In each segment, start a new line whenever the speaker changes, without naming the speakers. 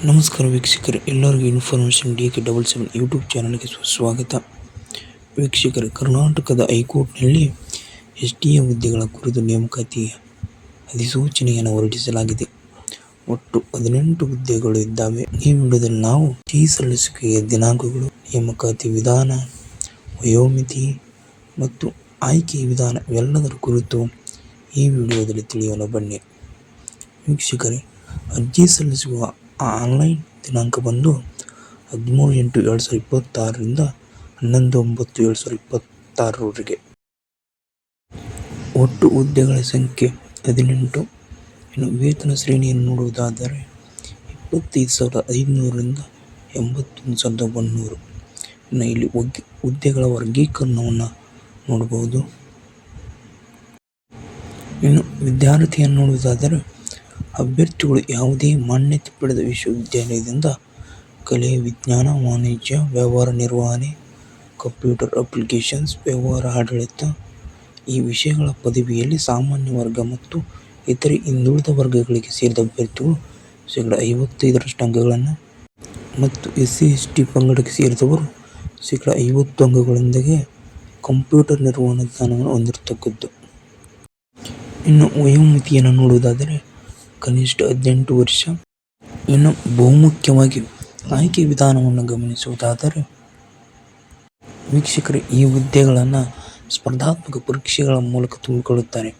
ನಮಸ್ಕಾರ ವೀಕ್ಷಕರೇ, ಎಲ್ಲರಿಗೂ ಇನ್ಫಾರ್ಮೇಷನ್ DK77 ಯೂಟ್ಯೂಬ್ ಚಾನಲ್ಗೆ ಸ್ವಾಗತ. ವೀಕ್ಷಕರೇ, ಕರ್ನಾಟಕದ ಹೈಕೋರ್ಟ್ನಲ್ಲಿ SDA ಹುದ್ದೆಗಳ ಕುರಿತು ನೇಮಕಾತಿಯ ಅಧಿಸೂಚನೆಯನ್ನು ಹೊರಡಿಸಲಾಗಿದೆ. ಒಟ್ಟು 18 ಹುದ್ದೆಗಳು ಇದ್ದಾವೆ. ಈ ವಿಡಿಯೋದಲ್ಲಿ ನಾವು ಅರ್ಜಿ ಸಲ್ಲಿಸುವಿಕೆಯ ದಿನಾಂಕಗಳು, ನೇಮಕಾತಿ ವಿಧಾನ, ವಯೋಮಿತಿ ಮತ್ತು ಆಯ್ಕೆ ವಿಧಾನ ಇವೆಲ್ಲದರ ಕುರಿತು ಈ ವಿಡಿಯೋದಲ್ಲಿ ತಿಳಿಯೋಣ ಬನ್ನಿ. ವೀಕ್ಷಕರೇ, ಅರ್ಜಿ ಸಲ್ಲಿಸುವ ಆನ್ಲೈನ್ ದಿನಾಂಕ ಬಂದು 13/8/2026 ರಿಂದ 11/9/2026 ಒಟ್ಟು ಹುದ್ದೆಗಳ ಸಂಖ್ಯೆ 18. ಇನ್ನು ವೇತನ ಶ್ರೇಣಿಯನ್ನು ನೋಡುವುದಾದರೆ 25,500 ರಿಂದ 81,100. ಇನ್ನು ಇಲ್ಲಿ ಹುದ್ದೆಗಳ ವರ್ಗೀಕರಣವನ್ನು ನೋಡಬಹುದು. ಇನ್ನು ವಿದ್ಯಾರ್ಥಿಯನ್ನು ನೋಡುವುದಾದರೆ ಅಭ್ಯರ್ಥಿಗಳು ಯಾವುದೇ ಮಾನ್ಯತೆ ಪಡೆದ ವಿಶ್ವವಿದ್ಯಾಲಯದಿಂದ ಕಲೆ, ವಿಜ್ಞಾನ, ವಾಣಿಜ್ಯ, ವ್ಯವಹಾರ ನಿರ್ವಹಣೆ, ಕಂಪ್ಯೂಟರ್ ಅಪ್ಲಿಕೇಶನ್ಸ್, ವ್ಯವಹಾರ ಆಡಳಿತ ಈ ವಿಷಯಗಳ ಪದವಿಯಲ್ಲಿ ಸಾಮಾನ್ಯ ವರ್ಗ ಮತ್ತು ಇತರೆ ಹಿಂದುಳಿದ ವರ್ಗಗಳಿಗೆ ಸೇರಿದ ಅಭ್ಯರ್ಥಿಗಳು 55% ಅಂಕಗಳನ್ನು ಮತ್ತು SC/ST ಪಂಗಡಕ್ಕೆ ಸೇರಿದವರು 50% ಅಂಕಗಳೊಂದಿಗೆ ಕಂಪ್ಯೂಟರ್ ನಿರ್ವಹಣಾ ಜ್ಞಾನವನ್ನು ಹೊಂದಿರತಕ್ಕದ್ದು. ಇನ್ನು ವಯೋಮಿತಿಯನ್ನು ನೋಡುವುದಾದರೆ ಕನಿಷ್ಠ 18 ವರ್ಷ. ಇನ್ನು ಬಹುಮುಖ್ಯವಾಗಿ ಆಯ್ಕೆ ವಿಧಾನವನ್ನು ಗಮನಿಸುವುದಾದರೆ ವೀಕ್ಷಕರೇ, ಈ ಹುದ್ದೆಗಳನ್ನು ಸ್ಪರ್ಧಾತ್ಮಕ ಪರೀಕ್ಷೆಗಳ ಮೂಲಕ ತುಂಬಿಕೊಳ್ಳುತ್ತಾರೆ.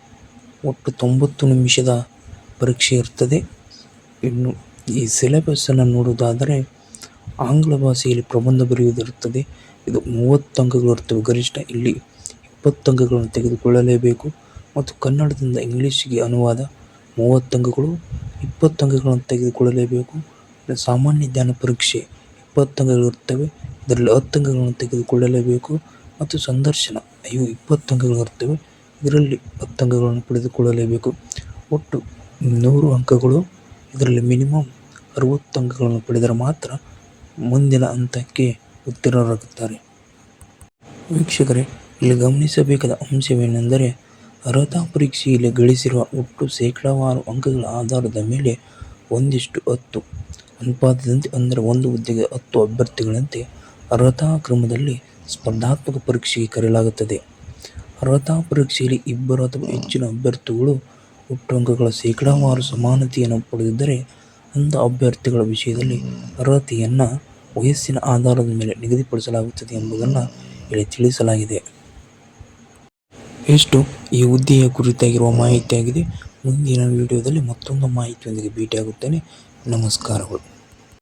ಒಟ್ಟು 90 ನಿಮಿಷದ ಪರೀಕ್ಷೆ ಇರುತ್ತದೆ. ಇನ್ನು ಈ ಸಿಲೆಬಸ್ಸನ್ನು ನೋಡುವುದಾದರೆ ಆಂಗ್ಲ ಭಾಷೆಯಲ್ಲಿ ಪ್ರಬಂಧ ಬರೆಯುವುದಿರುತ್ತದೆ. ಇದು 30 ಅಂಕಗಳು ಇರುತ್ತವೆ ಗರಿಷ್ಠ. ಇಲ್ಲಿ 20 ಅಂಕಗಳನ್ನು ತೆಗೆದುಕೊಳ್ಳಲೇಬೇಕು. ಮತ್ತು ಕನ್ನಡದಿಂದ ಇಂಗ್ಲಿಷ್ಗೆ ಅನುವಾದ 30 ಅಂಕಗಳು, 20 ಅಂಕಗಳನ್ನು ತೆಗೆದುಕೊಳ್ಳಲೇಬೇಕು. ಸಾಮಾನ್ಯ ಜ್ಞಾನ ಪರೀಕ್ಷೆ 20 ಅಂಕಗಳಿರುತ್ತವೆ. ಇದರಲ್ಲಿ 10 ಅಂಕಗಳನ್ನು ತೆಗೆದುಕೊಳ್ಳಲೇಬೇಕು. ಮತ್ತು ಸಂದರ್ಶನ 20 ಅಂಕಗಳಿರುತ್ತವೆ. ಇದರಲ್ಲಿ 10 ಅಂಕಗಳನ್ನು ಪಡೆದುಕೊಳ್ಳಲೇಬೇಕು. ಒಟ್ಟು 100 ಅಂಕಗಳು. ಇದರಲ್ಲಿ ಮಿನಿಮಮ್ 60 ಅಂಕಗಳನ್ನು ಪಡೆದರೆ ಮಾತ್ರ ಮುಂದಿನ ಹಂತಕ್ಕೆ ಉತ್ತೀರ್ಣರಾಗುತ್ತಾರೆ. ವೀಕ್ಷಕರೇ, ಇಲ್ಲಿ ಗಮನಿಸಬೇಕಾದ ಅಂಶವೇನೆಂದರೆ ಅರ್ಹತಾ ಪರೀಕ್ಷೆಯಲ್ಲಿ ಗಳಿಸಿರುವ ಒಟ್ಟು ಶೇಕಡಾವಾರು ಅಂಕಗಳ ಆಧಾರದ ಮೇಲೆ 1:10 ಅನುಪಾತದಂತೆ, ಅಂದರೆ ಒಂದು ಹುದ್ದೆಗೆ 10 ಅಭ್ಯರ್ಥಿಗಳಂತೆ ಅರ್ಹತಾ ಕ್ರಮದಲ್ಲಿ ಸ್ಪರ್ಧಾತ್ಮಕ ಪರೀಕ್ಷೆಗೆ ಕರೆಯಲಾಗುತ್ತದೆ. ಅರ್ಹತಾ ಪರೀಕ್ಷೆಯಲ್ಲಿ 2 ಅಥವಾ ಹೆಚ್ಚಿನ ಅಭ್ಯರ್ಥಿಗಳು ಒಟ್ಟು ಅಂಕಗಳ ಶೇಕಡಾವಾರು ಸಮಾನತೆಯನ್ನು ಪಡೆದಿದ್ದರೆ ಅಂಥ ಅಭ್ಯರ್ಥಿಗಳ ವಿಷಯದಲ್ಲಿ ಅರ್ಹತೆಯನ್ನು ವಯಸ್ಸಿನ ಆಧಾರದ ಮೇಲೆ ನಿಗದಿಪಡಿಸಲಾಗುತ್ತದೆ ಎಂಬುದನ್ನು ಇಲ್ಲಿ ತಿಳಿಸಲಾಗಿದೆ. ಇಷ್ಟು ಈ ಹುದ್ದೆಯ ಕುರಿತಾಗಿರುವ ಮಾಹಿತಿಯಾಗಿದೆ. ಮುಂದಿನ ವಿಡಿಯೋದಲ್ಲಿ ಮತ್ತೊಂದು ಮಾಹಿತಿಯೊಂದಿಗೆ ಭೇಟಿಯಾಗುತ್ತೇನೆ. ನಮಸ್ಕಾರಗಳು.